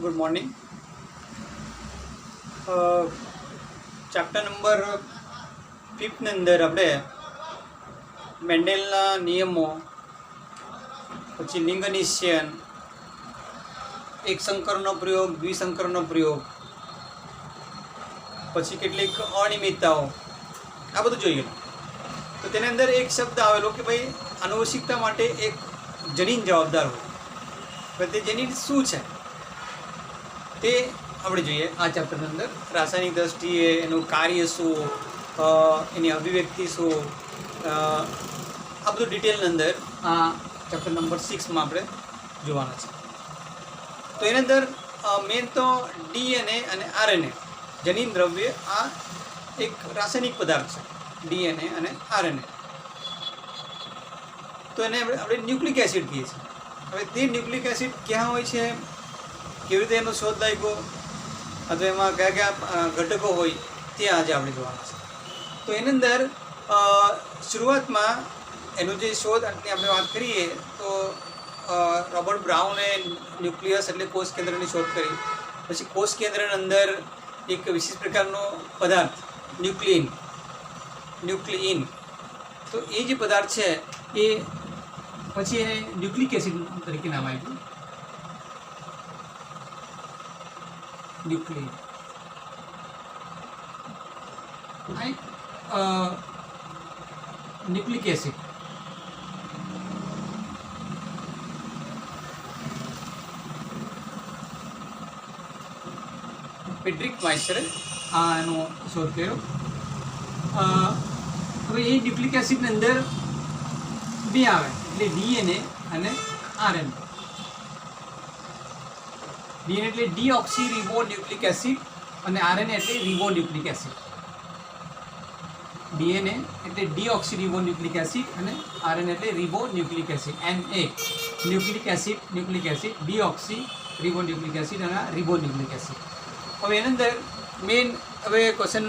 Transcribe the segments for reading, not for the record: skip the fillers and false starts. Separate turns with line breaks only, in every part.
Good morning. Chapter number 5 ने अंदर આપણે મેન્ડેલના નિયમો, પછી લિંગ નિશ્ચયન, એક સંકરનો પ્રયોગ, દ્વિસંકરનો પ્રયોગ, પછી કેટલીક અનિયમિતતાઓ, આ બધું જોઈએ. તો તેની અંદર એક શબ્દ આવેલો કે ભાઈ આનુવંશિકતા માટે એક જનીન જવાબદાર હોય. પણ તે જનીન શું છે તે આપણે જોઈએ આ ચેપ્ટરની અંદર. રાસાયણિક દ્રષ્ટિએ એનું કાર્ય શું, એની અભિવ્યક્તિ શું, આ બધું ડિટેલની અંદર આ ચેપ્ટર નંબર 6માં આપણે જોવાના છે. તો એની અંદર મેન તો ડીએનએ અને આરએનએ જનીન દ્રવ્ય આ એક રાસાયણિક પદાર્થ છે, ડીએનએ અને આરએનએ. તો એને આપણે ન્યુક્લિક એસિડ કહીએ છીએ. હવે તે ન્યુક્લિક એસિડ ક્યાં હોય છે, કેવી રીતે એનો શોધ લાગ્યો, અથવા એમાં કયા કયા ઘટકો હોય તે આજે આપણે જોવાના છે. તો એની અંદર શરૂઆતમાં એનું જે શોધની આપણે વાત કરીએ તો રોબર્ટ બ્રાઉને ન્યુક્લિયસ એટલે કોષ કેન્દ્રની શોધ કરી. પછી કોષ કેન્દ્રની અંદર એક વિશેષ પ્રકારનો પદાર્થ ન્યુક્લિઈન. તો એ જે પદાર્થ છે એ પછી એને ન્યુક્લિક એસિડ તરીકે નામ આપ્યું, ન્યુક્લિઈન. ન્યુક્લિક એસિડ પેટ્રિક માઇસ્ટરે એનો શોધ કર્યો. હવે એ ન્યુક્લિક એસિડની અંદર બે આવે એટલે ડીએનએ અને આરએનએ. ડીએનએ એટલે ડીઓક્સી રિબો ન્યુક્લિક એસિડ અને આરએનએ એટલે રિબો ન્યુક્લિક એસિડ. ડીએનએ એટલે ડીઓક્સી રિબો ન્યુક્લિક એસિડ અને આરએનએ એટલે રિબો nucleic acid. NA nucleic acid deoxy રિબો nucleic acid અને રિબો ન્યુક્લિક એસિડ. હવે એની અંદર મેઇન હવે ક્વેશ્ચન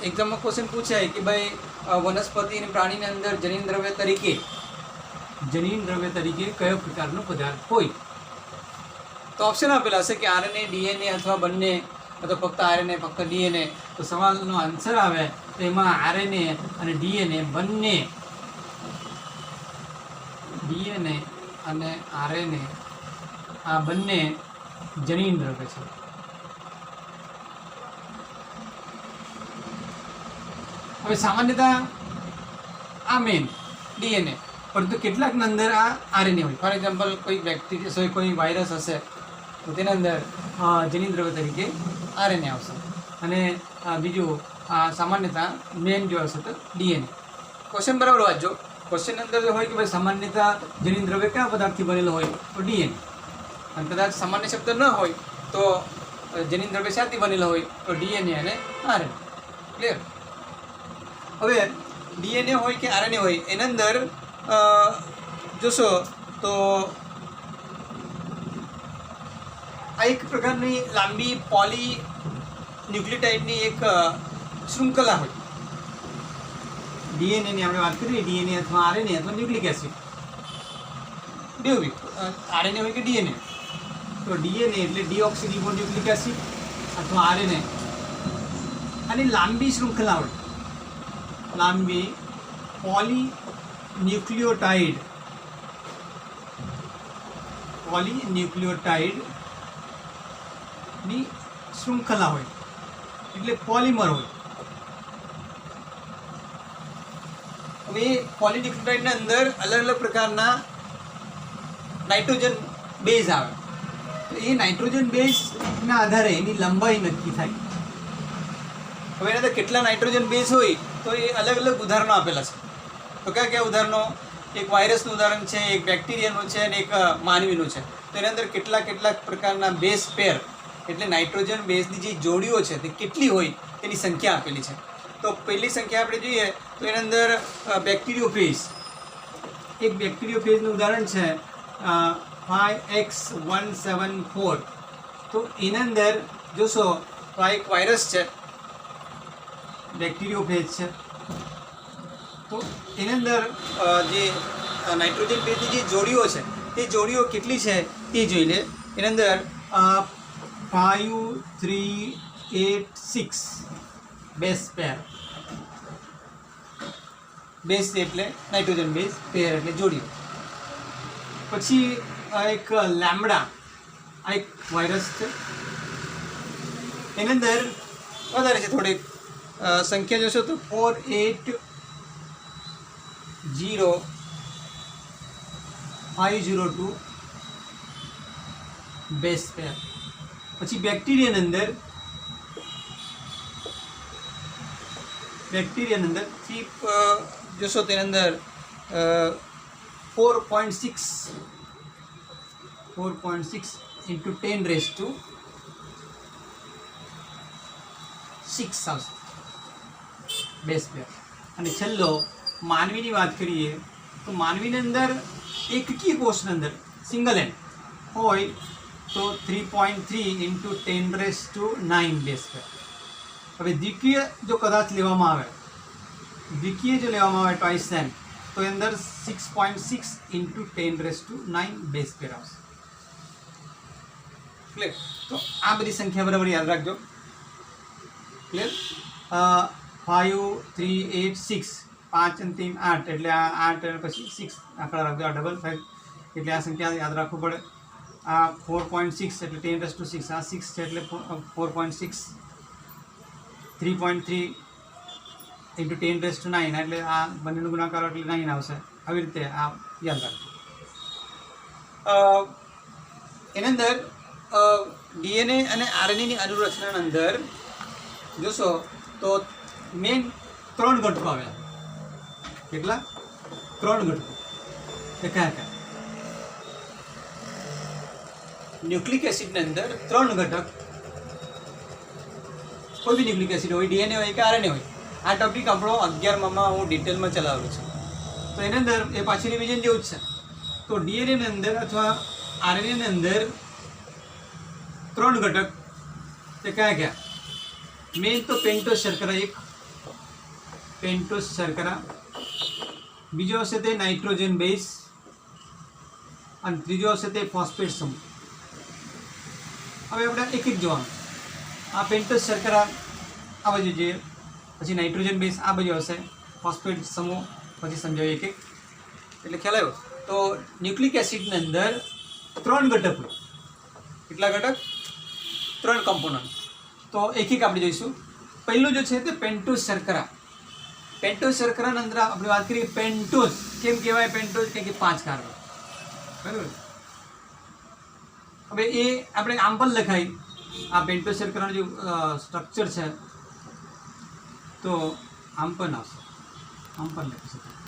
એક્ઝામમાં ક્વેશ્ચન પૂછાય કે ભાઈ વનસ્પતિ અને પ્રાણીની અંદર જનીન દ્રવ્ય તરીકે કયો પ્રકારનો પદાર્થ હોય. તો ઓપ્શન આપેલા હશે કે આરએનએ, ડીએનએ અથવા બંને, અથવા ફક્ત આરએનએ ફક્ત ડીએનએ. તો સવાલનો આન્સર આવે તો એમાં આરએનએ અને ડીએનએ બંને, ડીએનએ અને આરએનએ આ બંને જનીન દ્રવ્ય છે. હવે સામાન્યતઃ આ મેન ડીએનએ, પરંતુ કેટલાકની અંદર આ આરએનએ હોય. ફોર એક્ઝામ્પલ કોઈ બેક્ટેરિયા હોય, કોઈ વાયરસ હશે તો તેના અંદર જનીન દ્રવ્ય તરીકે આરએનએ આવશે. અને બીજું સામાન્યતઃ મેન જો હશે તો ડીએનએ. ક્વેશ્ચન બરાબર વાંચજો. ક્વેશ્ચનની અંદર હોય કે ભાઈ સામાન્યતઃ જનીન દ્રવ્ય કયા પદાર્થથી બનેલો હોય તો ડીએનએ, અને કદાચ સામાન્ય શબ્દ ન હોય તો જનીન દ્રવ્ય શાથી બનેલો હોય તો ડીએનએ અને આરએનએ. ક્લિયર? હવે ડીએનએ હોય કે આરએનએ હોય એની અંદર જોશો તો આ એક પ્રકારની લાંબી પોલી ન્યુક્લિયોટાઇડની એક શૃંખલા હોય. ડીએનએની આપણે વાત કરીએ, ડીએનએ અથવા આરએનએ અથવા ન્યુક્લિક એસિડ બેવ બી, આરએનએ હોય કે ડીએનએ. તો ડીએનએ એટલે ડીઓક્સી રિબો ન્યુક્લિક એસિડ અથવા આરએનએ આની લાંબી શૃંખલા હોય, લાંબી પોલી ન્યુક્લિયોટાઇડની શૃંખલા હોય એટલે પોલિમર હોય. હવે પોલીન્યુક્લિયોટાઇડના અંદર અલગ અલગ પ્રકારના નાઇટ્રોજન બેઝ આવે. તો એ નાઇટ્રોજન બેઝના આધારે એની લંબાઈ નક્કી થાય. હવે એના અંદર કેટલા નાઇટ્રોજન બેઝ હોય તો એ અલગ અલગ ઉદાહરણો આપેલા છે. તો કયા કયા ઉદાહરણો? એક વાયરસનું ઉદાહરણ છે, એક બેક્ટેરિયાનું છે અને એક માનવીનું છે. તો એના અંદર કેટલાક પ્રકારના બેઝ પેર એટલે નાઇટ્રોજન બેઝની જે જોડીઓ છે તે કેટલી હોય તેની સંખ્યા આપેલી છે. તો પહેલી સંખ્યા આપણે જોઈએ તો એના અંદર બેક્ટેરિયોફેજ, એક બેક્ટેરિયોફેજનું ઉદાહરણ છે 5X174. તો એના અંદર જોશો તો આ એક વાયરસ છે, બેક્ટેરિયોફેજ છે. તો એની અંદર જે નાઇટ્રોજન બેઝની જે જોડીઓ છે તે જોડીઓ કેટલી છે તે જોઈ લે. એની અંદર 5 3 8 6 બેઝ પેર. બેઝ એટલે નાઇટ્રોજન બેઝ, પેર એટલે જોડી. પછી આ એક લેમ્બડા, આ એક વાયરસ છે. એની અંદર વધારે છે થોડીક સંખ્યા જોશો તો 480502 બેઝ પેર. પછી બેક્ટેરિયાની અંદર જોશો તેની અંદર 4.6 into 10 raised to 6 આવશે બેઝ પેર. અને છેલ્લો માનવીની વાત કરીએ તો માનવીની અંદર એકકી કોષની અંદર સિંગલ એન્ડ હોય તો 3.3 into 10 raised to 9 બેઝ પેર. હવે દ્વિકીય જો કદાચ લેવામાં આવે ટ્વાઇસ એન, તો એની અંદર 6.6 into 10 raised to 9 બેઝ પેર આવશે. ક્લિયર? તો આ બધી સંખ્યા બરાબર યાદ રાખજો. ક્લિયર? 5 3 8 6 5 અને 3 8 એટલે આ 8 અને પછી 6 આંકડા રાખજો. આ 5 એટલે આ સંખ્યા યાદ રાખવું પડે. આ 4.6 એટલે 10 raised to 6, આ 6 છે એટલે 4.6, 3.3 into 10 raised to 9 એટલે આ બંનેનો ગુણાકાર એટલે 9 આવશે. આવી રીતે આ યાદ રાખજો. એની અંદર ડીએનએ અને આરએનએની અનુરચનાની અંદર જોશો તો મેઇન 3 ઘટકો આવેલા. કેટલા? 3 ઘટકો. એ કયા? ન્યુક્લિક એસિડની અંદર 3 ઘટક, કોઈ બી ન્યુક્લિક એસિડ હોય, ડીએનએ હોય કે આરએનએ હોય. આ ટોપિક આપણો 11માં હું ડિટેલમાં ચલાવેલું છે. તો એની અંદર એ પાછી રિવિઝન જેવું જ છે. તો ડીએનએની અંદર અથવા આરએનએની અંદર 3 ઘટક તે કયા? મેઇન તો પેન્ટોઝ શર્કરા, એક પેન્ટોઝ શર્કરા, બીજો હશે તે નાઇટ્રોજન બેઝ અને ત્રીજો હશે તે ફોસ્ફેટ સમૂહ. હવે આપણે એક જોવાનું. આ પેન્ટોઝ શર્કરા આ બાજુ જોઈએ, પછી નાઇટ્રોજન બેઝ આ બાજુ હશે, ફોસ્ફેટ સમૂહ પછી સમજાવીએ એક એટલે ખ્યાલ આવ્યો. તો ન્યુક્લિક એસિડની અંદર 3 ઘટક હોય. કેટલા ઘટક? 3 કમ્પોનન્ટ. તો એક આપણે જોઈશું. પહેલું જો છે તે પેન્ટોઝ શર્કરા. પેન્ટોઝ શર્કરાની અંદર આપણે વાત કરીએ પેન્ટોઝ કેમ કહેવાય? પેન્ટોઝ કે 5 કાર્બન, બરાબર. હવે એ આપણે આમ પણ લખાય. આ પેન્ટોઝ શર્કરાનું જે સ્ટ્રક્ચર છે તો આમ પણ આવશે, આમ પણ લખી શકાય.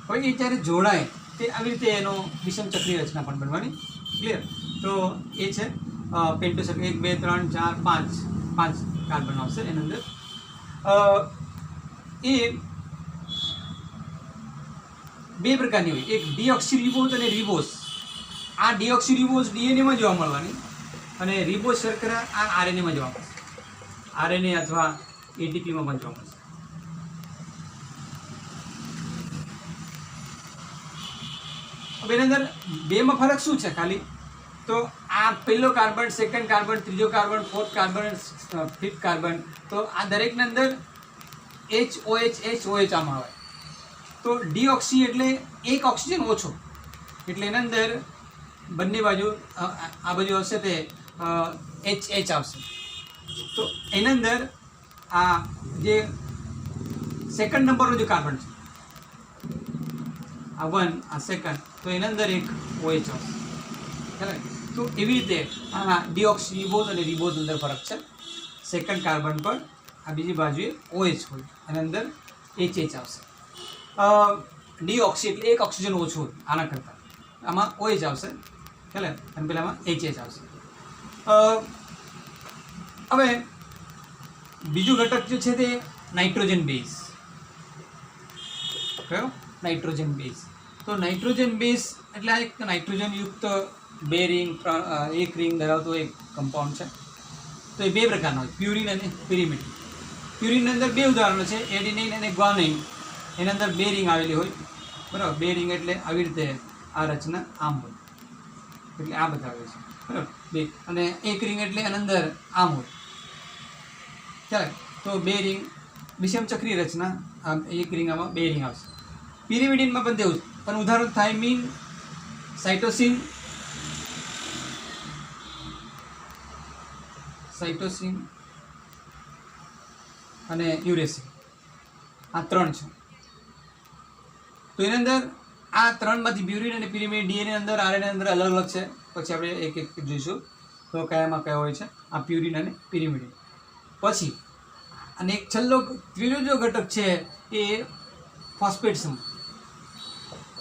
હવે એ જ્યારે જોડાય તે આવી રીતે એનો વિષમ ચક્રીય રચના પણ બનવાની. ક્લિયર? તો એ છે પેન્ટોઝ શર્કરા. 1 2 3 4 5 કાર્બન આવશે એની અંદર. એ 2 પ્રકારની હોય, એક ડીઓક્સીરિબોઝ અને રિબોઝ. આ ડીઓક્સીરિબોઝ ડીએનએમાં જોવા મળવાની અને રિબોઝ શર્કરા આ આરએનએમાં જોવા મળશે. આરએનએ અથવા એટીપીમાં પણ જોવા મળશે. હવે એની અંદર 2માં ફરક શું છે ખાલી? તો આ પહેલો કાર્બન, સેકન્ડ કાર્બન, ત્રીજો carbon, fourth carbon, fifth carbon, તો આ દરેકની અંદર HOH આમાં આવે. તો ડીઓક્સી એટલે એક ઓક્સિજન ઓછો, એટલે એની અંદર બંને બાજુ આ બાજુ હશે તે HH આવશે. તો એની અંદર આ જે સેકન્ડ નંબરનો જે કાર્બન છે, આ 1, આ સેકન્ડ, તો એની અંદર એક OH આવશે. બરાબર? તો એવી રીતે આ ડીઓક્સીરિબોઝ અને રિબોઝ અંદર ફરક છે. સેકન્ડ કાર્બન પર આ બીજી બાજુએ OH હોય અને અંદર HH આવશે. ડીઓક્સી એટલે એક ઓક્સિજન ઓછું હોય આના કરતાં, આમાં OH આવશે. ખ્યાલ? અને પેલામાં HH આવશે. હવે બીજું ઘટક જે છે તે નાઇટ્રોજન બેઝ. કયો? Nitrogen base. તો નાઇટ્રોજન બેઝ એટલે આ એક નાઇટ્રોજન યુક્ત 2 રિંગ, 1 રિંગ ધરાવતો એક કમ્પાઉન્ડ છે. તો એ બે પ્રકારના હોય, પ્યુરિન અને પિરિમિડિન. પ્યુરિનની અંદર બે ઉદાહરણો છે, એડિનાઇન અને ગ્વાનાઇન. એની અંદર બે રિંગ આવેલી હોય, બરાબર. બે રિંગ એટલે આવી રીતે આ રચના આમ હોય, એટલે આ બતાવે છે, બરાબર. બે અને એક રિંગ એટલે એની અંદર આમ હોય. ચાલે તો બે રિંગ વિષમ ચક્રી રચના, આમ એક રિંગ આમાં બે રિંગ આવશે. પિરિમિડિનમાં પણ તેવું, પણ ઉદાહરણ થાઇમિન, સાઇટોસિન અને યુરેસિન, આ ત્રણ છે. તો એની અંદર આ ત્રણમાંથી પ્યુરિન અને પિરિમિડિન ડીએનએ અંદર આરએનએ અંદર અલગ અલગ છે. પછી આપણે એક એક જોઈશું તો કયામાં કયા હોય છે આ પ્યુરિન અને પિરિમિડિન. પછી અને એક છેલ્લો ત્રીજો ઘટક છે એ ફોસ્ફેટ સમૂહ.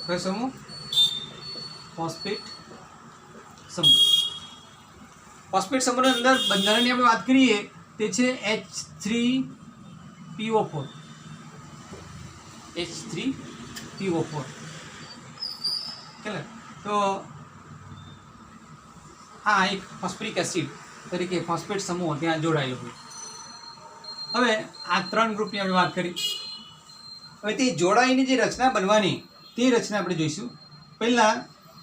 કયો સમૂહ? ફોસ્ફેટ સમૂહ. ફોસ્ફેટ સમૂહની અંદર બંધારણની આપણે વાત કરીએ તે છે H3PO4. H3PO4. તો આ એક ફોસ્ફરિક એસિડ તરીકે ફોસ્ફેટ સમૂહ ત્યાં જોડાયેલો હોય. હવે આ ત્રણ ગ્રુપની આપણે વાત કરી. હવે તે જોડાઈને જે રચના બનવાની તે રચના આપણે જોઈશું. પહેલાં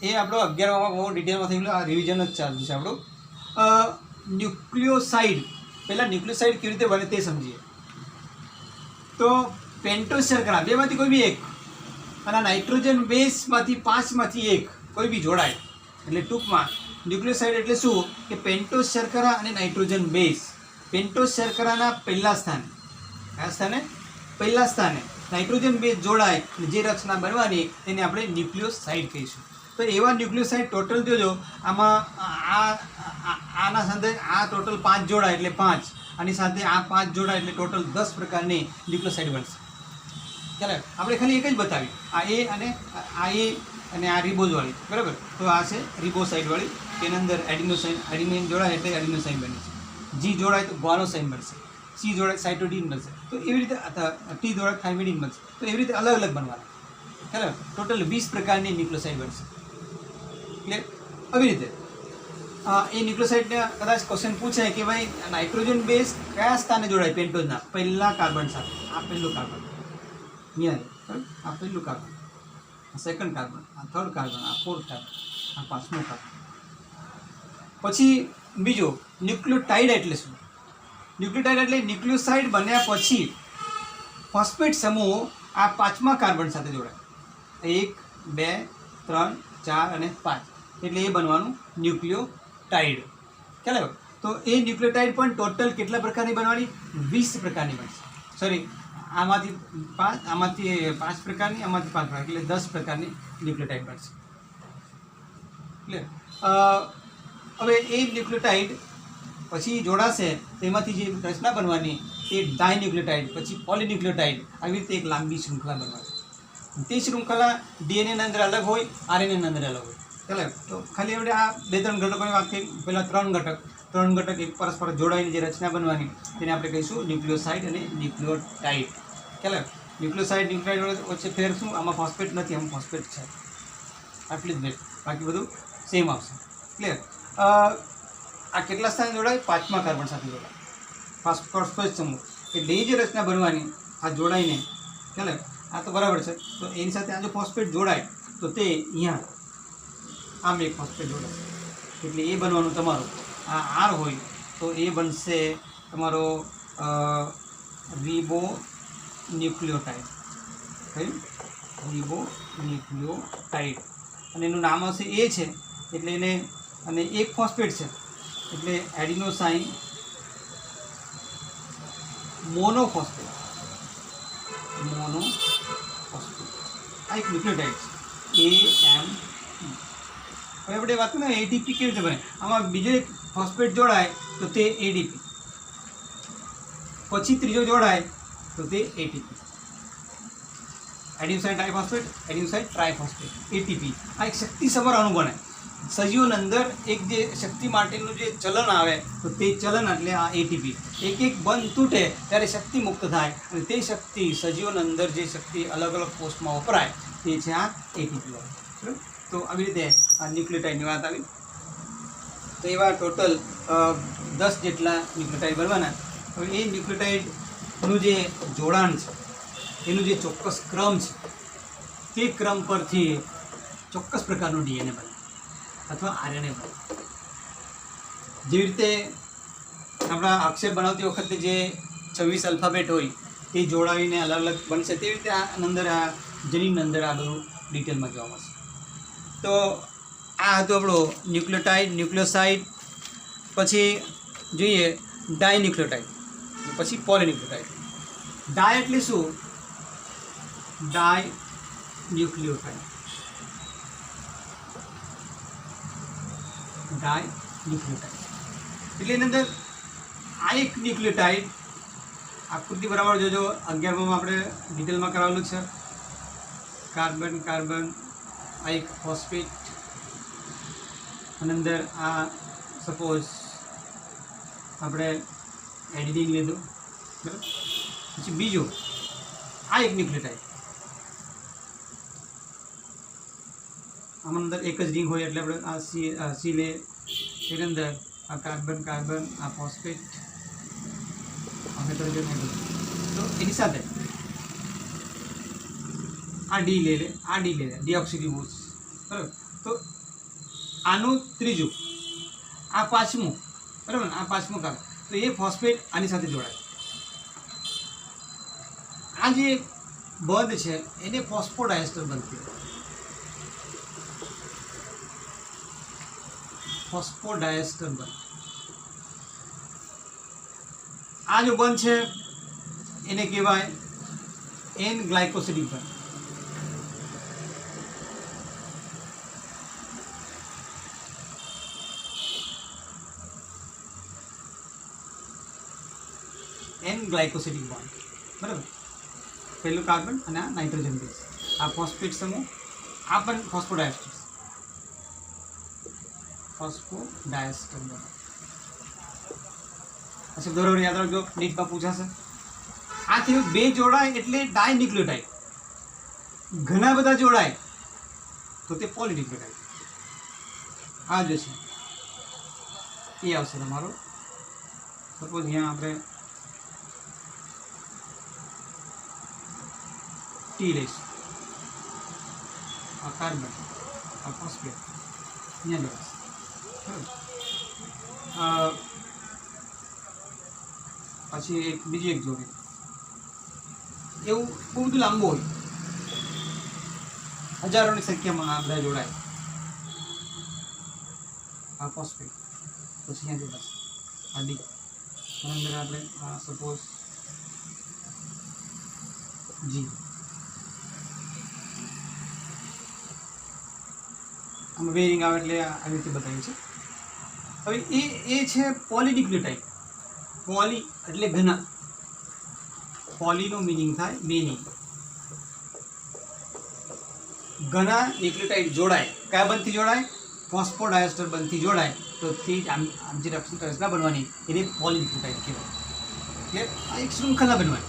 એ આપણો 11માં બહુ ડિટેલમાં થઈ ગયેલો, આ રિવિઝન જ ચાલુ છે આપણું. ન્યુક્લિયોસાઇડ, પહેલાં ન્યુક્લિયોસાઇડ કેવી રીતે બને તે સમજીએ. તો પેન્ટોઝ શર્કરા બેમાંથી કોઈ બી એક અને નાઇટ્રોજન બેઝમાંથી 5માંથી એક કોઈ બી જોડાય, એટલે ટૂંકમાં ન્યુક્લિયોસાઇડ એટલે શું કે પેન્ટોઝ શર્કરા અને નાઇટ્રોજન બેઝ. પેન્ટોઝ શર્કરાના પહેલા સ્થાને, કયા સ્થાને? પહેલા સ્થાને નાઇટ્રોજન બેઝ જોડાય અને જે રચના બનવાની તેને આપણે ન્યુક્લિયોસાઇડ કહીશું. તો એવા ન્યુક્લિયોસાઇડ ટોટલ જોજો, આમાં આના સાથે આ ટોટલ 5 જોડાય એટલે 5, આની સાથે આ 5 જોડાય એટલે ટોટલ 10 પ્રકારની ન્યુક્લિયોસાઇડ બનશે. ચાલો આપણે ખાલી એક જ બતાવી, આ એ અને આ રિબોઝવાળી, બરાબર. તો આ છે રિબોસાઇડવાળી, તેની અંદર એડિનિન જોડાય એટલે એડિનોસાઇન બને છે. જી જોડાય તો ગ્વાનોસાઇન બનશે, સી જોડાય સાઇટોડિન બનશે. તો એવી રીતે ટી જોડાય થાઇમિડિન બનશે. તો એવી રીતે અલગ અલગ બનવાના. ચાલો ટોટલ 20 પ્રકારની ન્યુક્લિયોસાઇડ બનશે. એટલે આવી રીતે એ ન્યુક્લિયોસાઇડને કદાચ ક્વેશ્ચન પૂછે કે ભાઈ નાઇટ્રોજન બેઝ કયા સ્થાને જોડાય પેન્ટોઝના? પહેલા કાર્બન સાથે. આ પહેલું કાર્બન, બરાબર. આ પહેલું કાર્બન, આ સેકન્ડ કાર્બન, આ થર્ડ કાર્બન, આ ફોર્થ કાર્બન, આ 5મું કાર્બન. પછી બીજો ન્યુક્લિયોટાઇડ એટલે શું? ન્યુક્લિયોટાઇડ એટલે ન્યુક્લિયોસાઇડ બન્યા પછી ફોસ્ફેટ સમૂહ આ 5મા કાર્બન સાથે જોડાય. 1, 2, 3, 4 અને 5, એટલે એ બનવાનું ન્યુક્લિયોટાઇડ. ખ્યાલ આવ્યો? તો એ ન્યુક્લિયોટાઇડ પણ ટોટલ કેટલા પ્રકારની બનવાની? 20 પ્રકારની બનશે. સોરી, આમાંથી 5 પ્રકારની, આમાંથી 5 પ્રકાર, એટલે 10 પ્રકારની ન્યુક્લિયોટાઇડ બનશે. ક્લિયર? હવે એ ન્યુક્લિયોટાઇડ પછી જોડાશે, તેમાંથી જે રચના બનવાની એ ડાયન્યુક્લિયોટાઇડ, પછી પોલીન્યુક્લિયોટાઇડ, આવી રીતે એક લાંબી શૃંખલા બનવાની. તે શૃંખલા ડીએનએની અંદર અલગ હોય, આરએનએની અંદર અલગ હોય. ચાલો તો ખાલી આપણે આ 2-3 ઘટકોની વાત કરી. પહેલાં 3 ઘટક એક પરસ્પર જોડાઈને જે રચના બનવાની તેને આપણે કહીશું ન્યુક્લિયોસાઇડ અને ન્યુક્લિયોટાઇડ. ચાલો ન્યુક્લિયોસાઇડ ન્યુક્લિયોટાઇડ વચ્ચે ફેર શું? આમાં ફોસ્ફેટ નથી, આમાં ફોસ્ફેટ છે. આટલી જ બેસ્ટ, બાકી બધું સેમ આવશે. ક્લિયર? આ કેટલા સ્થાને જોડાય? 5મા કાર્બન સાથે જોડાય ફોસ્ફેટ સમૂહ. એટલે એ જે રચના બનવાની આ જોડાઈને, ચાલે આ તો બરાબર છે. તો એની સાથે આ જો ફોસ્ફેટ જોડાય તો તે અહીંયા આમ એક ફોસ્ફેટ જોડાય, એટલે એ બનવાનું તમારું આ આર હોય તો એ બનશે તમારો રિબોન્યુક્લિયોટાઇડ. કયું? રિબોન્યુક્લિયોટાઇડ. અને એનું નામ હશે એ છે એટલે એને, અને એક ફોસ્ફેટ છે એટલે એડિનોસાઇન મોનોફોસ્ફેટ. આ એક ન્યુક્લિયોટાઇડ છે, AMP. હવે આપણે વાત કરીએ એટીપી કેવી રીતે બને. આમાં બીજો એક ફોસ્ફેટ જોડાય તો તે એડીપી, પછી ત્રીજો જોડાય તો તે ATP. Adenosine triphosphate, adenosine triphosphate, ATP. આ એક શક્તિસમર અણુ બને. સજીવોની અંદર એક જે શક્તિ માટેનું જે ચલન આવે તો તે ચલન એટલે આ એટીપી. એક બંધ તૂટે ત્યારે શક્તિ મુક્ત થાય, અને તે શક્તિ સજીવોની અંદર જે શક્તિ અલગ અલગ કોષમાં વપરાય તે છે આ એટીપી. બરાબર? તો આવી રીતે આ ન્યુક્લિયોટાઇડની વાત આવી. તો એવા ટોટલ 10 જેટલા ન્યુક્લિયોટાઇડ બનવાના. હવે એ ન્યુક્લિયોટાઇડનું જે જોડાણ છે, એનું જે ચોક્કસ ક્રમ છે, તે ક્રમ પરથી ચોક્કસ પ્રકારનું ડીએનએ બને અથવા આરએનએ બને. જેવી રીતે આપણા અક્ષર બનાવતી વખતે જે 26 અલ્ફાબેટ હોય તે જોડાવીને અલગ અલગ બનશે, તેવી રીતે આ અંદર આ જનીન અંદર આ બધું ડિટેલમાં જોવા મળશે. તો આ હતું આપણો ન્યુક્લિયોટાઇડ, ન્યુક્લિયોસાઇડ. પછી જોઈએ ડાયન્યુક્લિયોટાઇડ, પછી પોલીન્યુક્લિયોટાઇડ. ડાય એટલે શું? ડાયન્યુક્લિયોટાઇડ. ડાયન્યુક્લિયોટાઇડ એટલે એની અંદર આ એક ન્યુક્લિયોટાઇડ, આકૃતિ બરાબર જોજો, 11માં આપણે ડિટેલમાં કરાવેલું છે. કાર્બન કાર્બન, આ એક ફોસ્ફેટ, અને અંદર આ સપોઝ આપણે એડિનિન લીધું, બરાબર. પછી બીજું આ એક ન્યુક્લિયોટાઇડ, આમાં અંદર એક જ રિંગ હોય એટલે આપણે આ સી લે, એની અંદર આ કાર્બન કાર્બન, આ ફોસ્ફેટ, આ હાઇડ્રોજન હાઇડ્રોજન, તો એની સાથે આ ડી લે, ડીઓક્સિરીબોઝ, બરાબર. તો આનું ત્રીજું, આ પાંચમું, બરાબર ને, આ પાંચમું કાર્બન, તો એ ફોસ્ફેટ આની સાથે જોડાય. આ જે બંધ છે એને ફોસ્ફોડાયસ્ટર બનતી, ફોસ્ફોડાયસ્ટર બંધ. આ જો બંધ છે એને કહેવાય એન ગ્લાયકોસિડિક બંધ. એન ગ્લાયકોસિડિક બોન્ડ, બરાબર. પહેલું કાર્બન અને આ નાઇટ્રોજન બેઝ, આ ફોસ્ફેટ સમૂહ, આ પણ ફોસ્ફોડાયસ્ટર, ફોસ્ફોડાયસ્ટર બંધ. અચ્છા, બરોબર, યાદ રાખજો, નીટમાં પૂછાશે. આ થયું બે જોડાય એટલે ડાયન્યુક્લિયોટાઇડ. ઘણા બધા જોડાય તો તે પોલીન્યુક્લિયોટાઇડ. આ જે છે એ આવશે તમારો. સપોઝ અહીંયા આપણે ટી લઈશું, આ કાર્બન, આ ફોસ્ફેટ, અહીંયા લઈશ, બરાબર. પછી બીજી એક જોડી, એવું બહુ બધું લાંબુ હોય, હજારોની સંખ્યામાં આ બધા જોડાય. આ ફોસ્ફેટ, પછી અહીંયા જોડાશે આ ડી, અંદર આપણે આ સપોઝ જી, આમાં વેરિંગ આવે એટલે આવી રીતે બતાવ્યું છે. હવે એ છે પોલીન્યુક્લિયોટાઇડ. પોલી એટલે ઘણા, પોલીનો મિનિંગ થાય મેની. ઘણા ન્યુક્લિયોટાઇડ જોડાય, કયા બંધથી જોડાય? ફોસ્ફોડાયસ્ટર બંધથી જોડાય તો તે આમ જે રચના બનવાની એને પોલીન્યુક્લિયોટાઇડ કહેવાય. એટલે આ એક શૃંખલા બનવાની,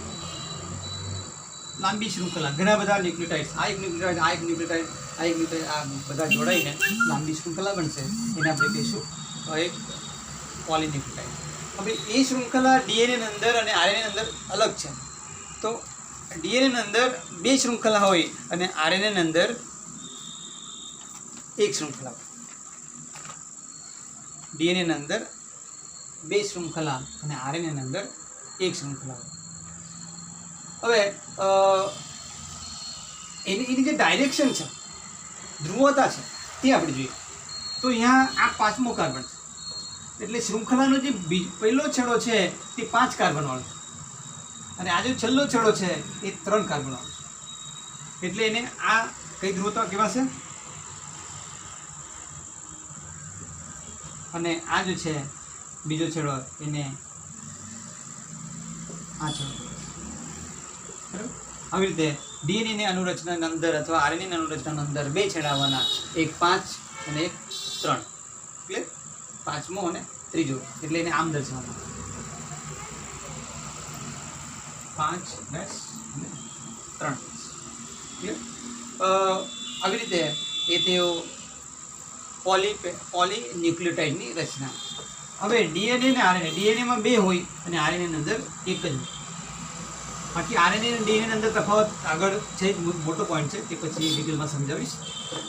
લાંબી શૃંખલા, ઘણા બધા ન્યુક્લિયોટાઇડ્સ, આ એક ન્યુક્લિયોટાઇડ, આ એક ન્યુક્લિયોટાઇડ, આ એક ન્યુક્લિયોટાઇડ, આ બધા જોડાઈને લાંબી શૃંખલા બનશે, એને આપણે કહીશું એક પોલીન્યુક્લિયોટાઇડ. હવે એ શૃંખલા ડીએનએ અંદર અને આરએનએ અંદર અલગ છે. તો ડીએનએ અંદર બે શૃંખલા હોય અને આરએનએ અંદર એક શૃંખલા હોય. ડીએનએ અંદર બે શૃંખલા અને આરએનએ અંદર એક શૃંખલા હોય. હવે એની જે ડાયરેક્શન છે, ધ્રુવતા છે, તે આપણે જોઈએ. તો અહીંયા આ પાંચમો કાર્બન છે, એટલે શૃંખલાનો જે પહેલો છેડો છે તે 5 કાર્બન વાળો છે, અને આ જે છેલ્લો છેડો છે એ 3 કાર્બન વાળો છે. એટલે એને આ કઈ ધ્રુવતા કહેવાશે? અને આ જે છે બીજો છેડો એને આ છેડો, બરાબર. આવી રીતે ડીએનએની અનુરચનાની અંદર અથવા આરએનએની અનુરચનાની અંદર બે છેડા આવવાના, એક 5 અને એક 3. ક્લિયર? પાંચમો અને ત્રીજો, એટલે એને આમ દર્શાવવાનું 5 અને 3. ક્લિયર? આવી રીતે એ તેઓ પોલીન્યુક્લિયોટાઇડની રચના. હવે ડીએનએ ને આરએનએ, ડીએનએમાં 2 હોય અને આરએનએની અંદર 1 જ હોય. બાકી આરએનએ અને ડીએનએની અંદર તફાવત આગળ છે, મોટો પોઈન્ટ છે, તે પછી ડિટેલમાં સમજાવીશ.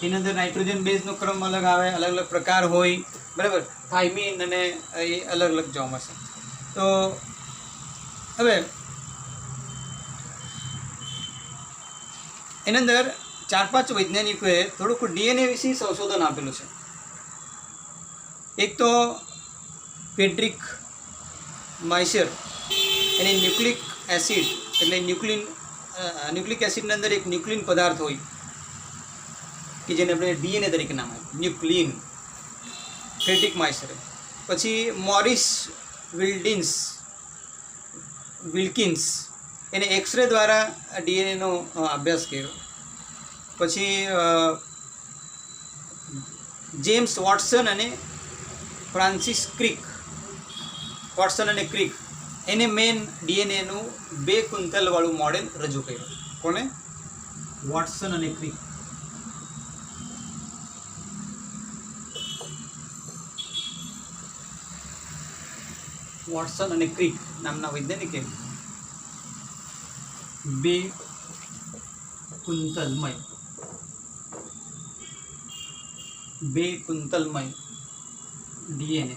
એની અંદર નાઇટ્રોજન બેઝનો ક્રમ અલગ આવે, અલગ અલગ પ્રકાર હોય, બરાબર. થાઇમિન અને એ અલગ અલગ જોવા મળશે. તો હવે એની અંદર 4-5 વૈજ્ઞાનિકોએ થોડુંક ડીએનએ વિશે સંશોધન આપેલું છે. એક તો પેટ્રિક માઇસર, એની ન્યુક્લિક એસિડ એટલે ન્યુક્લિક એસિડની અંદર એક ન્યુક્લિન પદાર્થ હોય કે જેને આપણે ડીએનએ તરીકે નામ આપ્યું, ન્યુક્લિન, પેટ્રિક માઇસરે. પછી મોરિસ વિલ્કિન્સ એને એક્સરે દ્વારા ડીએનએનો અભ્યાસ કર્યો. પછી જેમ્સ વોટસન અને ફ્રાન્સિસ ક્રિક, વોટસન અને ક્રિક એને મેન ડીએનએનું 2 કુંતલવાળું મોડેલ રજૂ કર્યું. કોને? વોટસન અને ક્રિક. વોટસન અને ક્રિક નામના વૈજ્ઞાનિકે 2 કુંતલમય ડીએનએ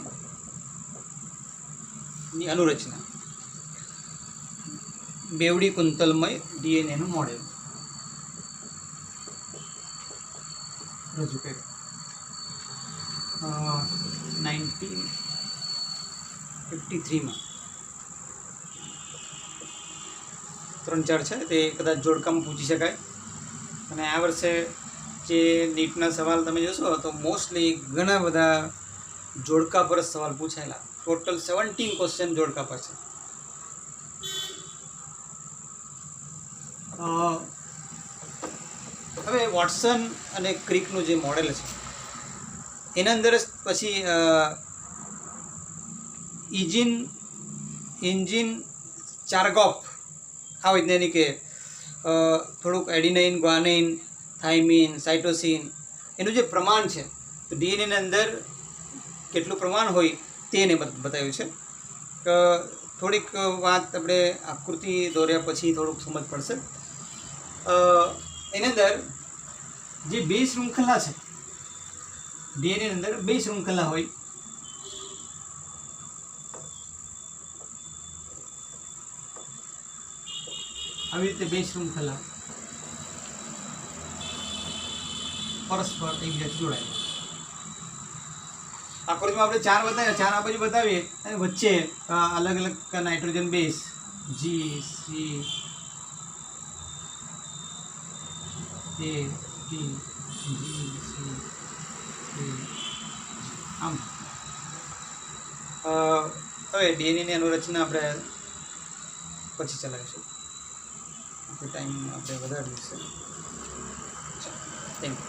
ની અનુરચના, બેવડી કુંતલમય ડીએનએનું મોડેલ રજૂ કર્યું 1953માં. 3-4 છે તે કદાચ જોડકામાં પૂછી શકાય. અને આ વર્ષે જે નીટના સવાલ તમે જોશો તો મોસ્ટલી ઘણા બધા જોડકા પર સવાલ પૂછાયેલા. ટોટલ 17 ક્વેશ્ચન જોડકા પર છે. હવે વોટસન અને ક્રિકનું જે મોડેલ છે એના અંદર પછી ઇન્જિન ચાર્ગોફ આ વૈજ્ઞાનિકે થોડુંક એડિનાઇન, ગ્વાનાઇન, થાઇમિન, સાઇટોસિન એનું જે પ્રમાણ છે તો ડીએનએની અંદર કેટલું પ્રમાણ હોય તેને બતાવ્યું છે. થોડીક વાત આપણે આકૃતિ દોર્યા પછી થોડુંક સમજ પડશે. એની અંદર જે 2 શૃંખલા છે, ડીએનએની અંદર 2 શૃંખલા હોય. આવી રીતે 2 શૃંખલા પરસ્પર એકબીજાથી જોડાય. આકૃતિમાં આપણે 4 બતાવ્યા, 4 આ બાજુ બતાવીએ અને વચ્ચે અલગ અલગ nitrogen base G, C, A, T, G, C, આમ. હવે ડીએનએની અનુરચના આપણે પછી ચલાવીશું. ટાઈમ આપણે વધારી દઈશું. Thank you.